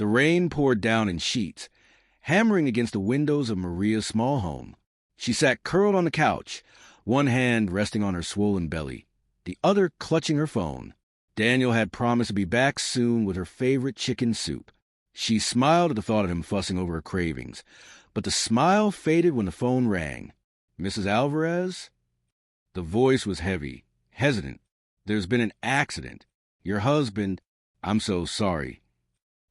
The rain poured down in sheets, hammering against the windows of Maria's small home. She sat curled on the couch, one hand resting on her swollen belly, the other clutching her phone. Daniel had promised to be back soon with her favorite chicken soup. She smiled at the thought of him fussing over her cravings, but the smile faded when the phone rang. "Mrs. Alvarez?" The voice was heavy, hesitant. "There's been an accident. Your husband—" "I'm so sorry."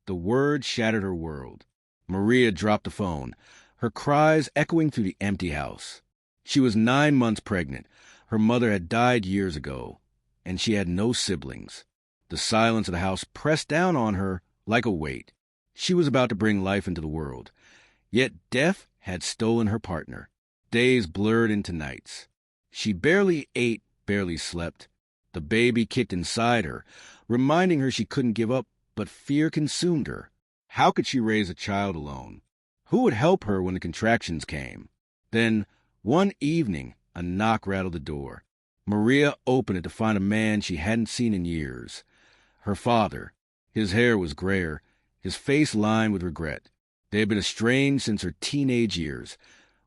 The word shattered her world. Maria dropped the phone, her cries echoing through the empty house. She was 9 months pregnant. Her mother had died years ago, and she had no siblings. The silence of the house pressed down on her like a weight. She was about to bring life into the world, yet death had stolen her partner. Days blurred into nights. She barely ate, barely slept. The baby kicked inside her, reminding her she couldn't give up, but fear consumed her. How could she raise a child alone? Who would help her when the contractions came? Then, one evening, a knock rattled the door. Maria opened it to find a man she hadn't seen in years. Her father. His hair was grayer, his face lined with regret. They had been estranged since her teenage years,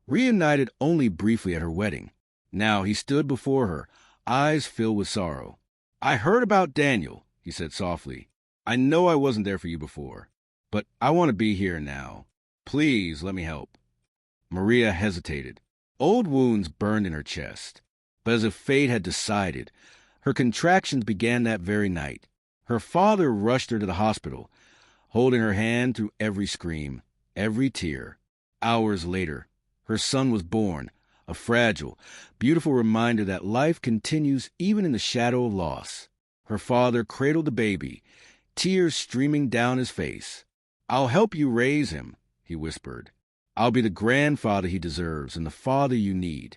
reunited only briefly at her wedding. Now he stood before her, eyes filled with sorrow. "I heard about Daniel," he said softly. "I know I wasn't there for you before, but I want to be here now. Please let me help." Maria hesitated. Old wounds burned in her chest. But as if fate had decided, her contractions began that very night. Her father rushed her to the hospital, holding her hand through every scream, every tear. Hours later, her son was born, a fragile, beautiful reminder that life continues even in the shadow of loss. Her father cradled the baby, tears streaming down his face. "I'll help you raise him," he whispered. "I'll be the grandfather he deserves and the father you need.